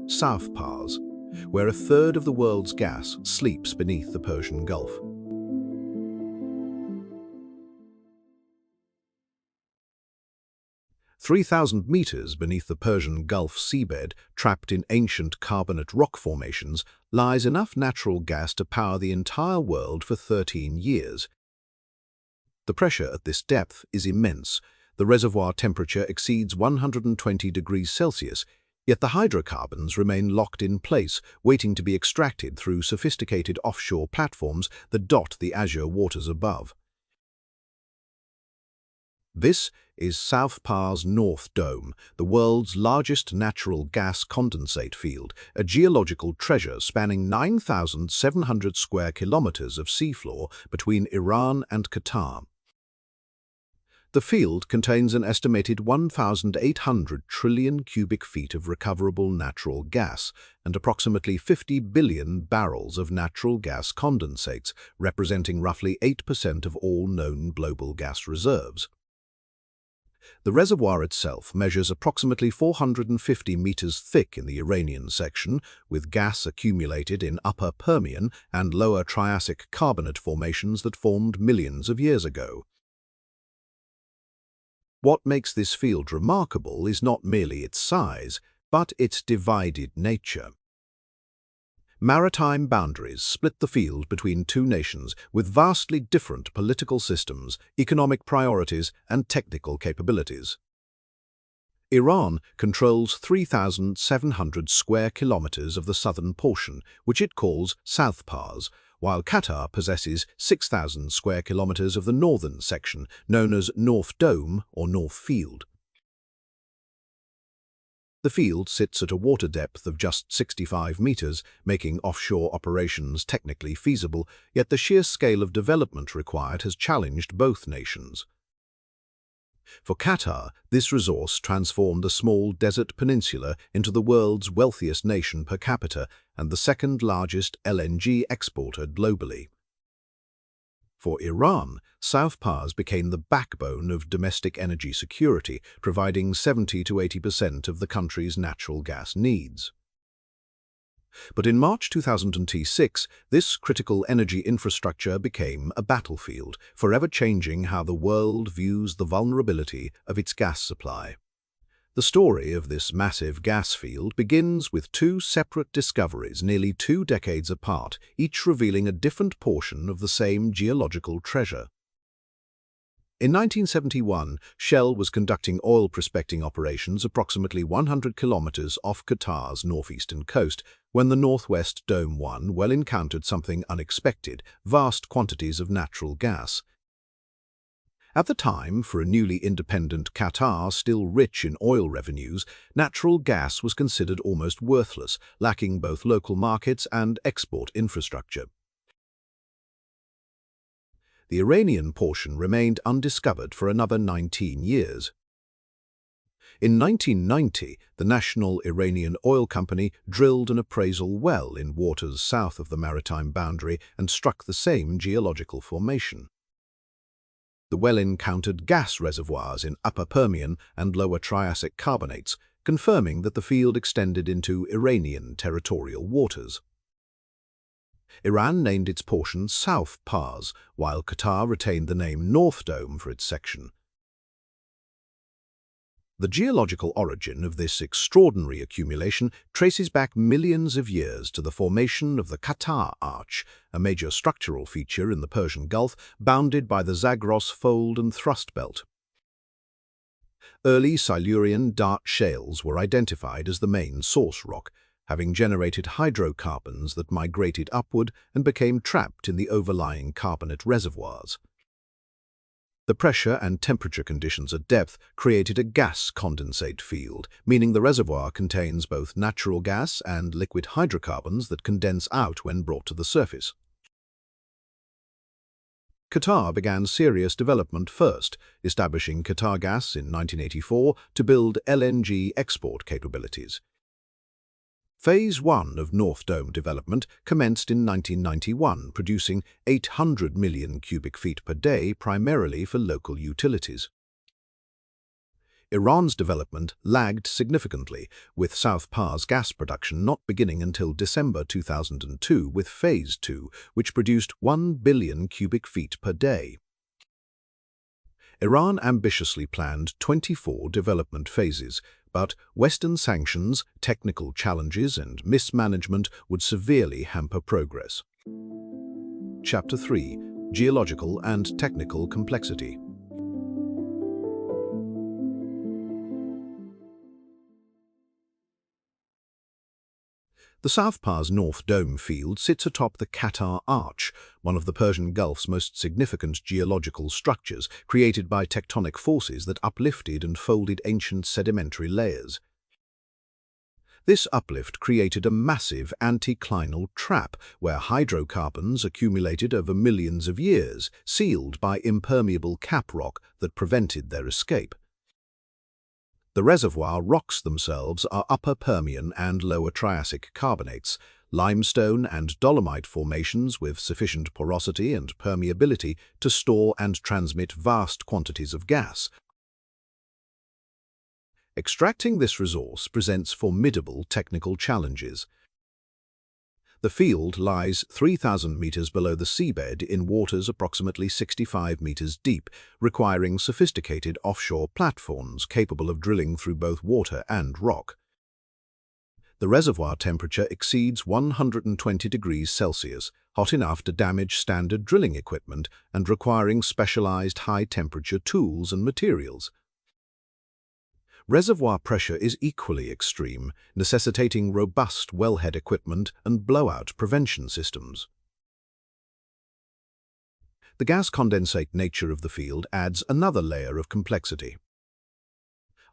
South Pars, where a third of the world's gas sleeps beneath the Persian Gulf. "3,000 meters beneath the Persian Gulf seabed, trapped in ancient carbonate rock formations, lies enough natural gas to power the entire world for 13 years. The pressure at this depth is immense. The reservoir temperature exceeds 120 degrees Celsius, yet the hydrocarbons remain locked in place, waiting to be extracted through sophisticated offshore platforms that dot the azure waters above. This is South Pars North Dome, the world's largest natural gas condensate field, a geological treasure spanning 9,700 square kilometers of seafloor between Iran and Qatar. The field contains an estimated 1,800 trillion cubic feet of recoverable natural gas and approximately 50 billion barrels of natural gas condensates, representing roughly 8% of all known global gas reserves. The reservoir itself measures approximately 450 meters thick in the Iranian section, with gas accumulated in Upper Permian and Lower Triassic carbonate formations that formed millions of years ago. What makes this field remarkable is not merely its size, but its divided nature. Maritime boundaries split the field between two nations with vastly different political systems, economic priorities, and technical capabilities. Iran controls 3,700 square kilometers of the southern portion, which it calls South Pars, while Qatar possesses 6,000 square kilometers of the northern section, known as North Dome or North Field. The field sits at a water depth of just 65 meters, making offshore operations technically feasible, yet the sheer scale of development required has challenged both nations. For Qatar, this resource transformed a small desert peninsula into the world's wealthiest nation per capita and the second largest LNG exporter globally. For Iran, South Pars became the backbone of domestic energy security, providing 70 to 80% of the country's natural gas needs. But in March 2006, this critical energy infrastructure became a battlefield, forever changing how the world views the vulnerability of its gas supply. The story of this massive gas field begins with two separate discoveries nearly 2 decades apart, each revealing a different portion of the same geological treasure. In 1971, Shell was conducting oil prospecting operations approximately 100 kilometers off Qatar's northeastern coast when the Northwest Dome 1 well encountered something unexpected: vast quantities of natural gas. At the time, for a newly independent Qatar still rich in oil revenues, natural gas was considered almost worthless, lacking both local markets and export infrastructure. The Iranian portion remained undiscovered for another 19 years. In 1990, the National Iranian Oil Company drilled an appraisal well in waters south of the maritime boundary and struck the same geological formation. The well encountered gas reservoirs in Upper Permian and Lower Triassic carbonates, confirming that the field extended into Iranian territorial waters. Iran named its portion South Pars, while Qatar retained the name North Dome for its section. The geological origin of this extraordinary accumulation traces back millions of years to the formation of the Qatar Arch, a major structural feature in the Persian Gulf, bounded by the Zagros Fold and Thrust Belt. Early Silurian dart shales were identified as the main source rock, having generated hydrocarbons that migrated upward and became trapped in the overlying carbonate reservoirs. The pressure and temperature conditions at depth created a gas condensate field, meaning the reservoir contains both natural gas and liquid hydrocarbons that condense out when brought to the surface. Qatar began serious development first, establishing Qatar Gas in 1984 to build LNG export capabilities. Phase 1 of North Dome development commenced in 1991, producing 800 million cubic feet per day primarily for local utilities. Iran's development lagged significantly, with South Pars gas production not beginning until December 2002 with Phase 2, which produced 1 billion cubic feet per day. Iran ambitiously planned 24 development phases, but Western sanctions, technical challenges, and mismanagement would severely hamper progress. Chapter 3: Geological and Technical Complexity. The South Pars North Dome field sits atop the Qatar Arch, one of the Persian Gulf's most significant geological structures, created by tectonic forces that uplifted and folded ancient sedimentary layers. This uplift created a massive anticlinal trap where hydrocarbons accumulated over millions of years, sealed by impermeable cap rock that prevented their escape. The reservoir rocks themselves are Upper Permian and Lower Triassic carbonates, limestone and dolomite formations with sufficient porosity and permeability to store and transmit vast quantities of gas. Extracting this resource presents formidable technical challenges. The field lies 3,000 meters below the seabed in waters approximately 65 meters deep, requiring sophisticated offshore platforms capable of drilling through both water and rock. The reservoir temperature exceeds 120 degrees Celsius, hot enough to damage standard drilling equipment and requiring specialized high-temperature tools and materials. Reservoir pressure is equally extreme, necessitating robust wellhead equipment and blowout prevention systems. The gas condensate nature of the field adds another layer of complexity.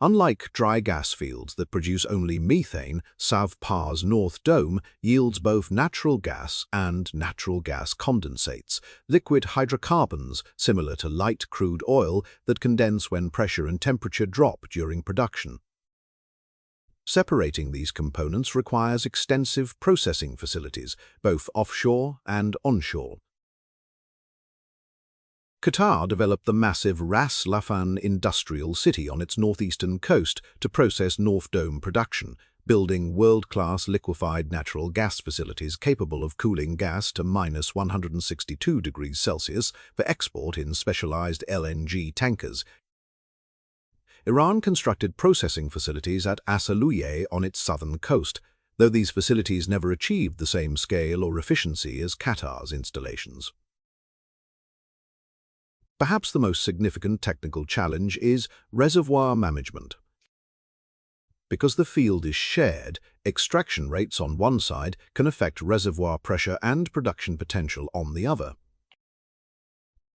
Unlike dry gas fields that produce only methane, South Pars North Dome yields both natural gas and natural gas condensates, liquid hydrocarbons similar to light crude oil that condense when pressure and temperature drop during production. Separating these components requires extensive processing facilities, both offshore and onshore. Qatar developed the massive Ras Laffan industrial city on its northeastern coast to process North Dome production, building world-class liquefied natural gas facilities capable of cooling gas to minus 162 degrees Celsius for export in specialized LNG tankers. Iran constructed processing facilities at Asaluye on its southern coast, though these facilities never achieved the same scale or efficiency as Qatar's installations. Perhaps the most significant technical challenge is reservoir management. Because the field is shared, extraction rates on one side can affect reservoir pressure and production potential on the other.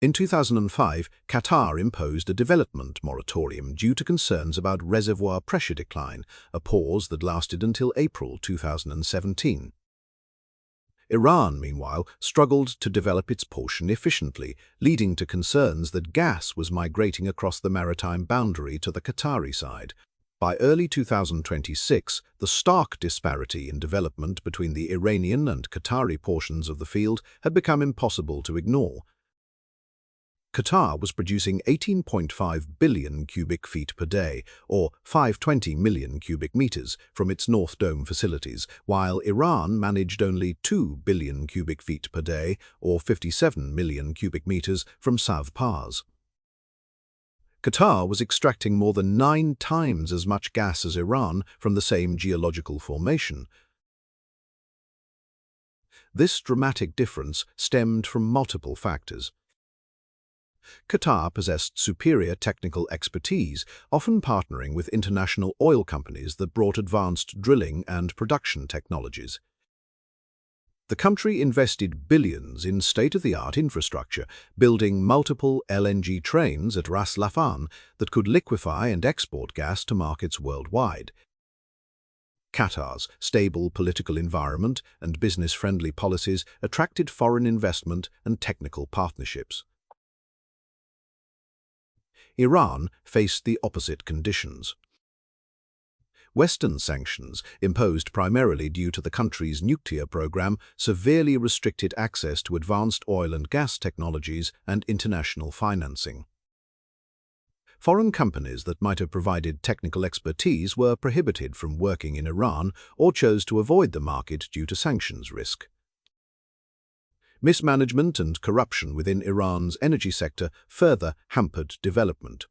In 2005, Qatar imposed a development moratorium due to concerns about reservoir pressure decline, a pause that lasted until April 2017. Iran, meanwhile, struggled to develop its portion efficiently, leading to concerns that gas was migrating across the maritime boundary to the Qatari side. By early 2026, the stark disparity in development between the Iranian and Qatari portions of the field had become impossible to ignore. Qatar was producing 18.5 billion cubic feet per day, or 520 million cubic meters, from its North Dome facilities, while Iran managed only 2 billion cubic feet per day, or 57 million cubic meters, from South Pars. Qatar was extracting more than 9 times as much gas as Iran from the same geological formation. This dramatic difference stemmed from multiple factors. Qatar possessed superior technical expertise, often partnering with international oil companies that brought advanced drilling and production technologies. The country invested billions in state-of-the-art infrastructure, building multiple LNG trains at Ras Laffan that could liquefy and export gas to markets worldwide. Qatar's stable political environment and business-friendly policies attracted foreign investment and technical partnerships. Iran faced the opposite conditions. Western sanctions, imposed primarily due to the country's nuclear program, severely restricted access to advanced oil and gas technologies and international financing. Foreign companies that might have provided technical expertise were prohibited from working in Iran or chose to avoid the market due to sanctions risk. Mismanagement and corruption within Iran's energy sector further hampered development.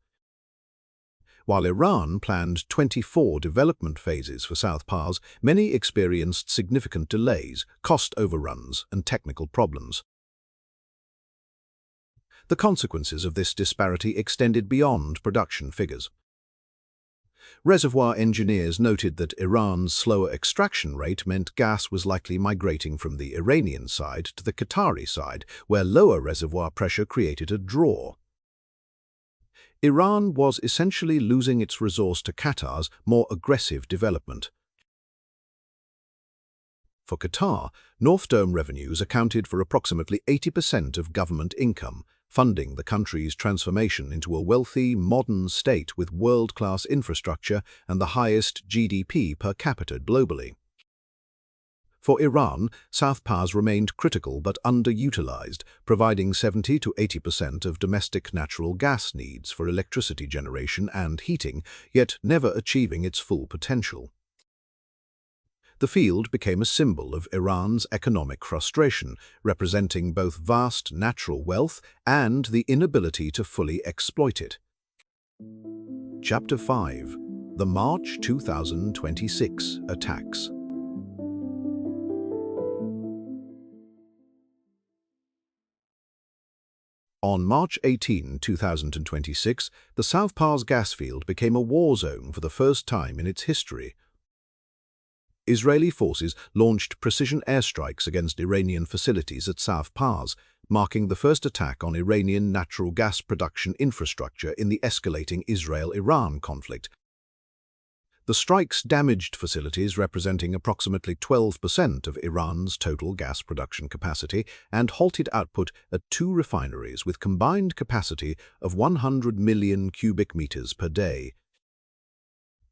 While Iran planned 24 development phases for South Pars, many experienced significant delays, cost overruns, and technical problems. The consequences of this disparity extended beyond production figures. Reservoir engineers noted that Iran's slower extraction rate meant gas was likely migrating from the Iranian side to the Qatari side, where lower reservoir pressure created a draw. Iran was essentially losing its resource to Qatar's more aggressive development. For Qatar, North Dome revenues accounted for approximately 80% of government income, funding the country's transformation into a wealthy, modern state with world-class infrastructure and the highest GDP per capita globally. For Iran, South Pars remained critical but underutilized, providing 70 to 80% of domestic natural gas needs for electricity generation and heating, yet never achieving its full potential. The field became a symbol of Iran's economic frustration, representing both vast natural wealth and the inability to fully exploit it. Chapter 5. The March 2026 Attacks. On March 18, 2026, the South Pars gas field became a war zone for the first time in its history. Israeli forces launched precision airstrikes against Iranian facilities at South Pars, marking the first attack on Iranian natural gas production infrastructure in the escalating Israel-Iran conflict. The strikes damaged facilities representing approximately 12% of Iran's total gas production capacity and halted output at 2 refineries with combined capacity of 100 million cubic meters per day.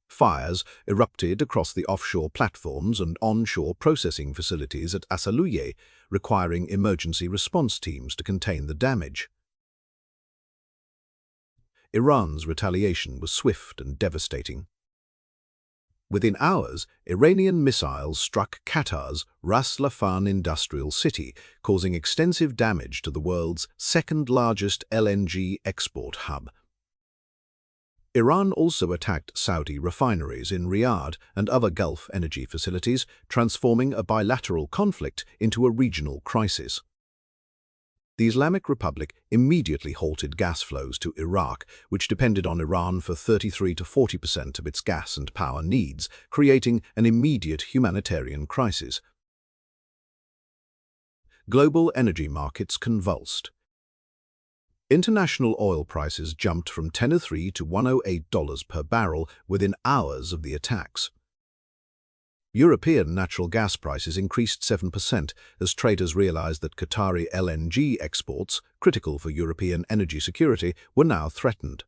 Fires erupted across the offshore platforms and onshore processing facilities at Asaluye, requiring emergency response teams to contain the damage. Iran's retaliation was swift and devastating. Within hours, Iranian missiles struck Qatar's Ras Laffan industrial city, causing extensive damage to the world's second-largest LNG export hub. Iran also attacked Saudi refineries in Riyadh and other Gulf energy facilities, transforming a bilateral conflict into a regional crisis. The Islamic Republic immediately halted gas flows to Iraq, which depended on Iran for 33 to 40% of its gas and power needs, creating an immediate humanitarian crisis. Global energy markets convulsed. International oil prices jumped from $103 to $108 per barrel within hours of the attacks. European natural gas prices increased 7% as traders realized that Qatari LNG exports, critical for European energy security, were now threatened.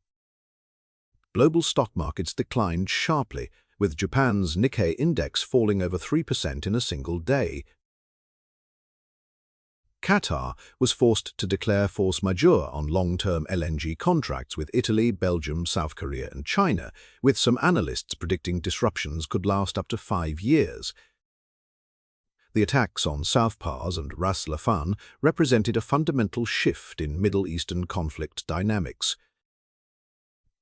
Global stock markets declined sharply, with Japan's Nikkei index falling over 3% in a single day. Qatar was forced to declare force majeure on long-term LNG contracts with Italy, Belgium, South Korea and China, with some analysts predicting disruptions could last up to 5 years. The attacks on South Pars and Ras Laffan represented a fundamental shift in Middle Eastern conflict dynamics.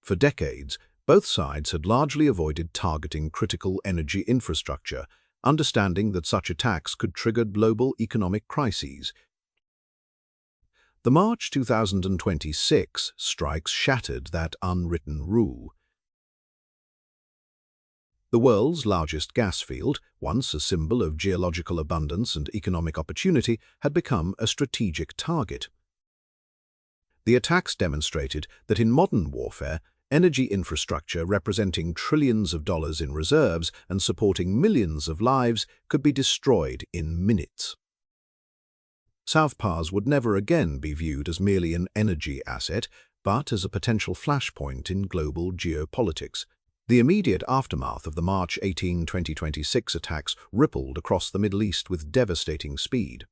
For decades, both sides had largely avoided targeting critical energy infrastructure, understanding that such attacks could trigger global economic crises. The March 2026 strikes shattered that unwritten rule. The world's largest gas field, once a symbol of geological abundance and economic opportunity, had become a strategic target. The attacks demonstrated that in modern warfare, energy infrastructure representing trillions of dollars in reserves and supporting millions of lives could be destroyed in minutes. South Pars would never again be viewed as merely an energy asset, but as a potential flashpoint in global geopolitics. The immediate aftermath of the March 18, 2026 attacks rippled across the Middle East with devastating speed.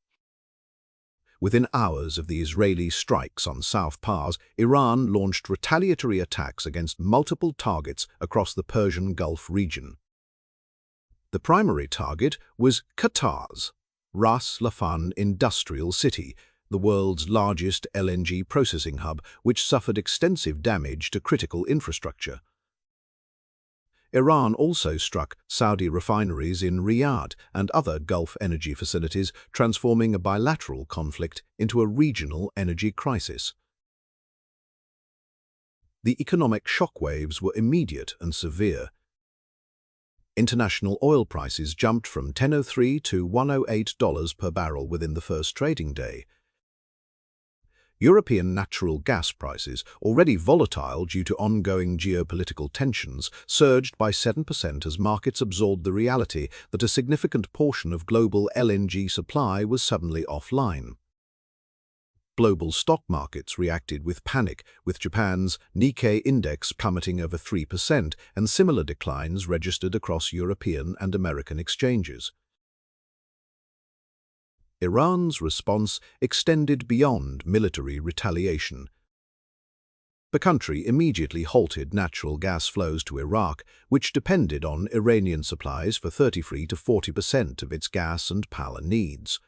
Within hours of the Israeli strikes on South Pars, Iran launched retaliatory attacks against multiple targets across the Persian Gulf region. The primary target was Qatar's Ras Laffan industrial city, the world's largest LNG processing hub, which suffered extensive damage to critical infrastructure. Iran also struck Saudi refineries in Riyadh and other Gulf energy facilities, transforming a bilateral conflict into a regional energy crisis. The economic shockwaves were immediate and severe. International oil prices jumped from $10.03 to $108 per barrel within the first trading day. European natural gas prices, already volatile due to ongoing geopolitical tensions, surged by 7% as markets absorbed the reality that a significant portion of global LNG supply was suddenly offline. Global stock markets reacted with panic, with Japan's Nikkei index plummeting over 3% and similar declines registered across European and American exchanges. Iran's response extended beyond military retaliation. The country immediately halted natural gas flows to Iraq, which depended on Iranian supplies for 33 to 40% of its gas and power needs.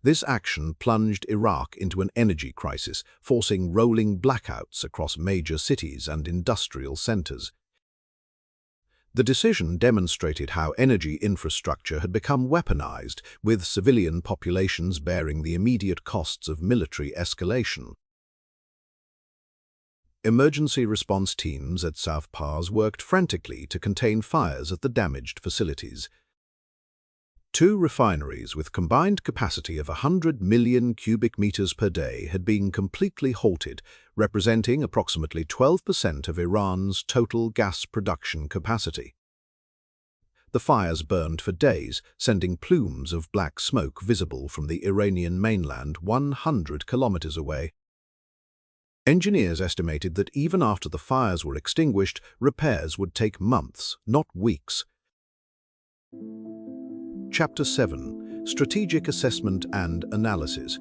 This action plunged Iraq into an energy crisis, forcing rolling blackouts across major cities and industrial centers. The decision demonstrated how energy infrastructure had become weaponized, with civilian populations bearing the immediate costs of military escalation. Emergency response teams at South Pars worked frantically to contain fires at the damaged facilities. 2 refineries with combined capacity of 100 million cubic meters per day had been completely halted, representing approximately 12% of Iran's total gas production capacity. The fires burned for days, sending plumes of black smoke visible from the Iranian mainland 100 kilometers away. Engineers estimated that even after the fires were extinguished, repairs would take months, not weeks. Chapter 7: Strategic Assessment and Analysis.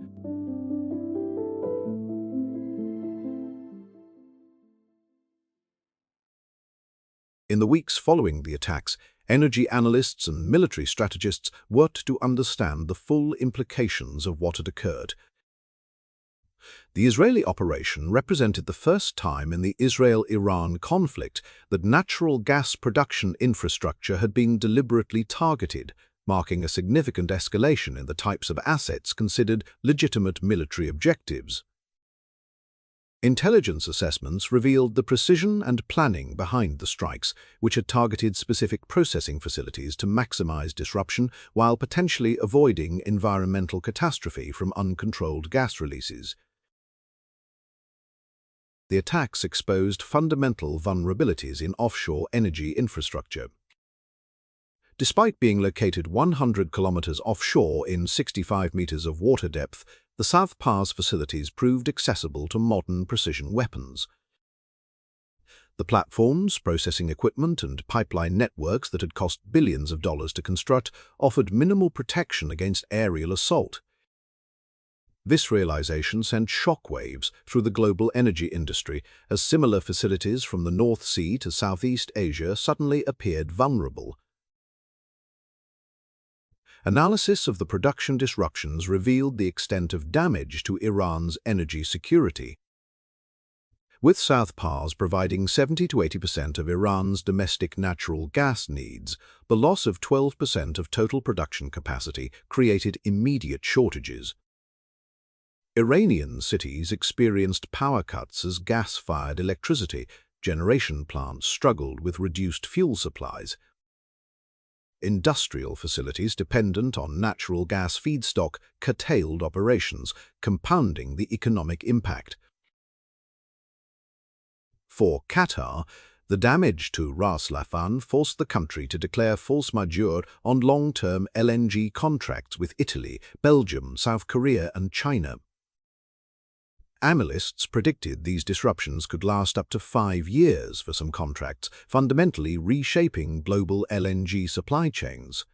In the weeks following the attacks, energy analysts and military strategists worked to understand the full implications of what had occurred. The Israeli operation represented the first time in the Israel-Iran conflict that natural gas production infrastructure had been deliberately targeted, marking a significant escalation in the types of assets considered legitimate military objectives. Intelligence assessments revealed the precision and planning behind the strikes, which had targeted specific processing facilities to maximize disruption while potentially avoiding environmental catastrophe from uncontrolled gas releases. The attacks exposed fundamental vulnerabilities in offshore energy infrastructure. Despite being located 100 kilometers offshore in 65 meters of water depth, the South Pars facilities proved accessible to modern precision weapons. The platforms, processing equipment, and pipeline networks that had cost billions of dollars to construct offered minimal protection against aerial assault. This realization sent shockwaves through the global energy industry as similar facilities from the North Sea to Southeast Asia suddenly appeared vulnerable. Analysis of the production disruptions revealed the extent of damage to Iran's energy security. With South Pars providing 70 to 80% of Iran's domestic natural gas needs, the loss of 12% of total production capacity created immediate shortages. Iranian cities experienced power cuts as gas-fired electricity generation plants struggled with reduced fuel supplies. Industrial facilities dependent on natural gas feedstock curtailed operations, compounding the economic impact. For Qatar, the damage to Ras Laffan forced the country to declare force majeure on long-term LNG contracts with Italy, Belgium, South Korea, and China. Analysts predicted these disruptions could last up to 5 years for some contracts, fundamentally reshaping global LNG supply chains.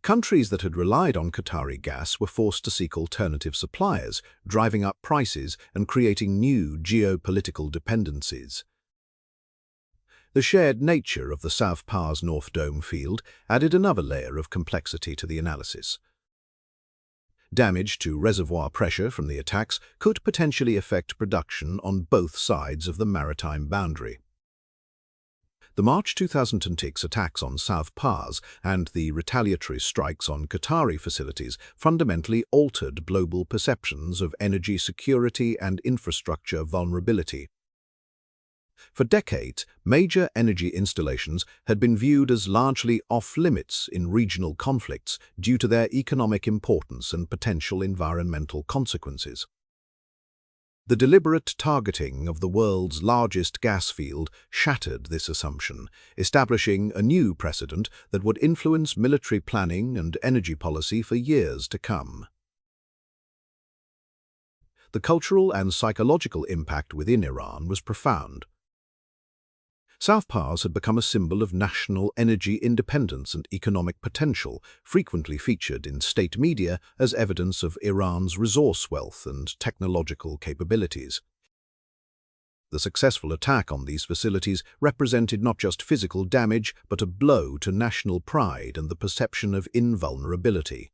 Countries that had relied on Qatari gas were forced to seek alternative suppliers, driving up prices and creating new geopolitical dependencies. The shared nature of the South Pars North Dome field added another layer of complexity to the analysis. Damage to reservoir pressure from the attacks could potentially affect production on both sides of the maritime boundary. The March 2006 attacks on South Pars and the retaliatory strikes on Qatari facilities fundamentally altered global perceptions of energy security and infrastructure vulnerability. For decades, major energy installations had been viewed as largely off-limits in regional conflicts due to their economic importance and potential environmental consequences. The deliberate targeting of the world's largest gas field shattered this assumption, establishing a new precedent that would influence military planning and energy policy for years to come. The cultural and psychological impact within Iran was profound. South Pars had become a symbol of national energy independence and economic potential, frequently featured in state media as evidence of Iran's resource wealth and technological capabilities. The successful attack on these facilities represented not just physical damage, but a blow to national pride and the perception of invulnerability.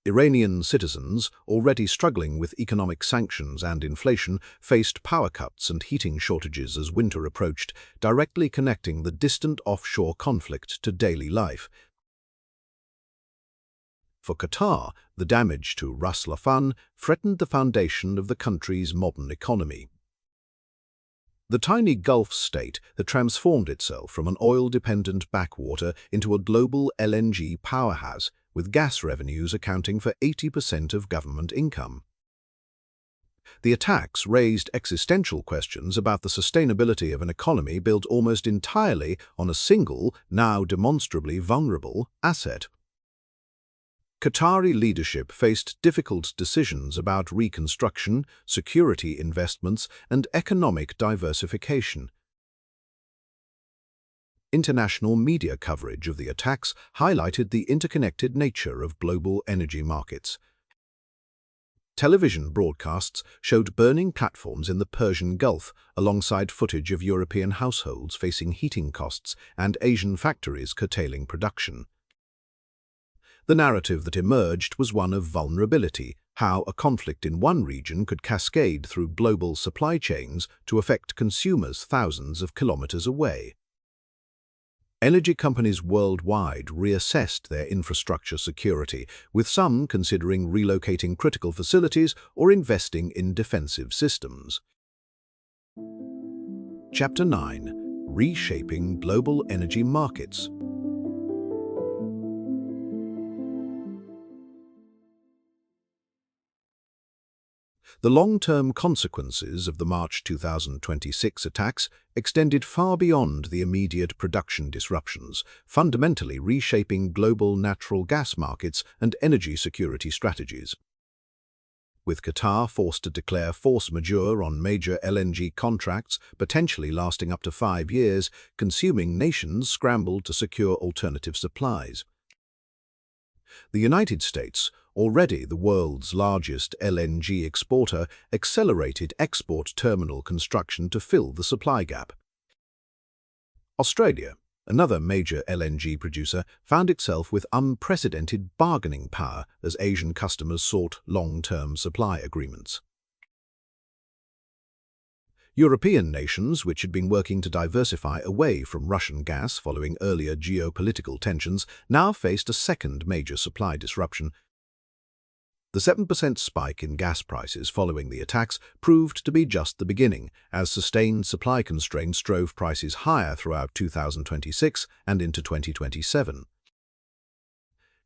Iranian citizens, already struggling with economic sanctions and inflation, faced power cuts and heating shortages as winter approached, directly connecting the distant offshore conflict to daily life. For Qatar, the damage to Ras Laffan threatened the foundation of the country's modern economy. The tiny Gulf state had transformed itself from an oil-dependent backwater into a global LNG powerhouse, with gas revenues accounting for 80% of government income. The attacks raised existential questions about the sustainability of an economy built almost entirely on a single, now demonstrably vulnerable, asset. Qatari leadership faced difficult decisions about reconstruction, security investments, and economic diversification. International media coverage of the attacks highlighted the interconnected nature of global energy markets. Television broadcasts showed burning platforms in the Persian Gulf alongside footage of European households facing heating costs and Asian factories curtailing production. The narrative that emerged was one of vulnerability, how a conflict in one region could cascade through global supply chains to affect consumers thousands of kilometers away. Energy companies worldwide reassessed their infrastructure security, with some considering relocating critical facilities or investing in defensive systems. Chapter 9: Reshaping Global Energy Markets. The long-term consequences of the March 2026 attacks extended far beyond the immediate production disruptions, fundamentally reshaping global natural gas markets and energy security strategies. With Qatar forced to declare force majeure on major LNG contracts, potentially lasting up to 5 years, consuming nations scrambled to secure alternative supplies. The United States, already the world's largest LNG exporter, accelerated export terminal construction to fill the supply gap. Australia, another major LNG producer, found itself with unprecedented bargaining power as Asian customers sought long-term supply agreements. European nations, which had been working to diversify away from Russian gas following earlier geopolitical tensions, now faced a second major supply disruption. The 7% spike in gas prices following the attacks proved to be just the beginning, as sustained supply constraints drove prices higher throughout 2026 and into 2027.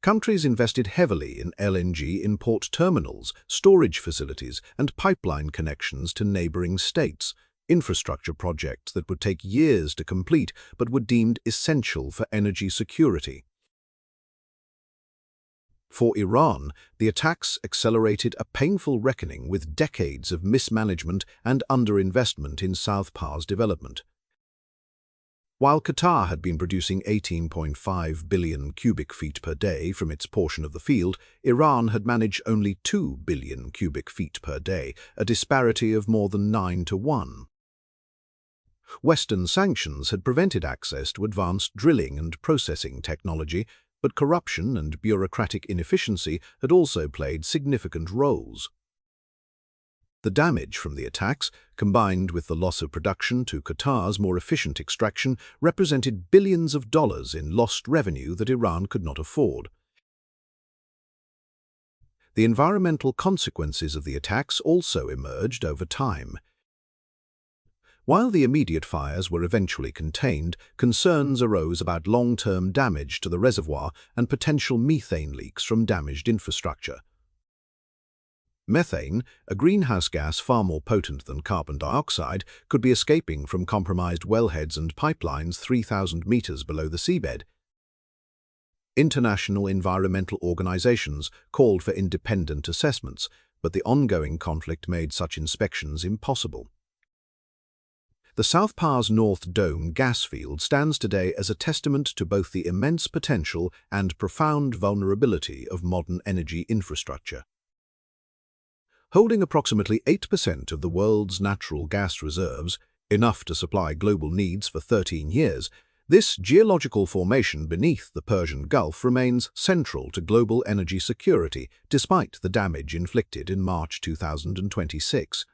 Countries invested heavily in LNG import terminals, storage facilities, and pipeline connections to neighboring states, infrastructure projects that would take years to complete but were deemed essential for energy security. For Iran, the attacks accelerated a painful reckoning with decades of mismanagement and underinvestment in South Pars development. While Qatar had been producing 18.5 billion cubic feet per day from its portion of the field, Iran had managed only 2 billion cubic feet per day, a disparity of more than 9-1. Western sanctions had prevented access to advanced drilling and processing technology, but corruption and bureaucratic inefficiency had also played significant roles. The damage from the attacks, combined with the loss of production to Qatar's more efficient extraction, represented billions of dollars in lost revenue that Iran could not afford. The environmental consequences of the attacks also emerged over time. While the immediate fires were eventually contained, concerns arose about long-term damage to the reservoir and potential methane leaks from damaged infrastructure. Methane, a greenhouse gas far more potent than carbon dioxide, could be escaping from compromised wellheads and pipelines 3,000 meters below the seabed. International environmental organizations called for independent assessments, but the ongoing conflict made such inspections impossible. The South Pass North Dome gas field stands today as a testament to both the immense potential and profound vulnerability of modern energy infrastructure. Holding approximately 8% of the world's natural gas reserves, enough to supply global needs for 13 years, this geological formation beneath the Persian Gulf remains central to global energy security despite the damage inflicted in March 2026.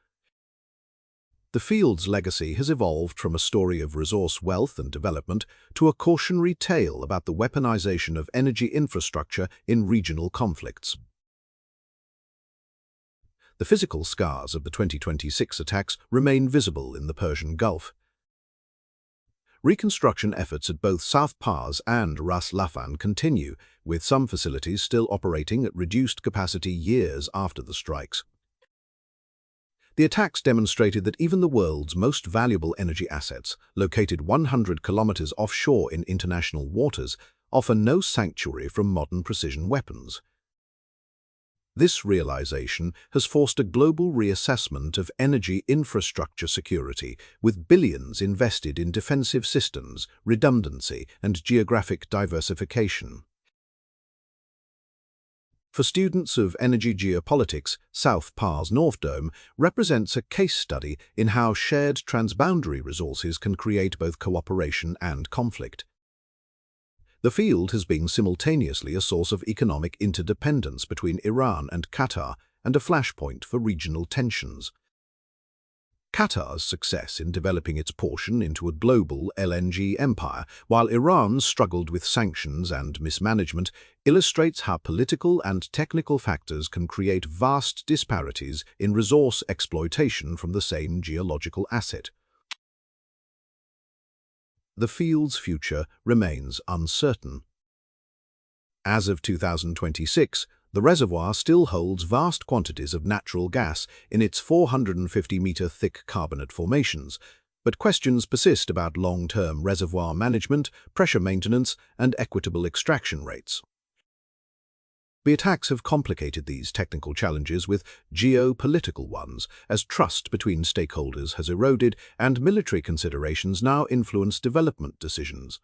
The field's legacy has evolved from a story of resource wealth and development to a cautionary tale about the weaponization of energy infrastructure in regional conflicts. The physical scars of the 2026 attacks remain visible in the Persian Gulf. Reconstruction efforts at both South Pass and Ras Laffan continue, with some facilities still operating at reduced capacity years after the strikes. The attacks demonstrated that even the world's most valuable energy assets, located 100 kilometers offshore in international waters, offer no sanctuary from modern precision weapons. This realization has forced a global reassessment of energy infrastructure security, with billions invested in defensive systems, redundancy, and geographic diversification. For students of energy geopolitics, South Pass North Dome represents a case study in how shared transboundary resources can create both cooperation and conflict. The field has been simultaneously a source of economic interdependence between Iran and Qatar and a flashpoint for regional tensions. Qatar's success in developing its portion into a global LNG empire, while Iran struggled with sanctions and mismanagement, illustrates how political and technical factors can create vast disparities in resource exploitation from the same geological asset. The field's future remains uncertain. As of 2026, the reservoir still holds vast quantities of natural gas in its 450-meter thick carbonate formations, but questions persist about long-term reservoir management, pressure maintenance, and equitable extraction rates. The attacks have complicated these technical challenges with geopolitical ones, as trust between stakeholders has eroded and military considerations now influence development decisions.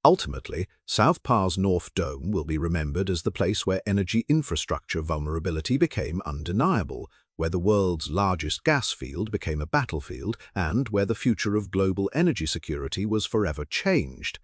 Ultimately, South Pass North Dome will be remembered as the place where energy infrastructure vulnerability became undeniable, where the world's largest gas field became a battlefield, and where the future of global energy security was forever changed.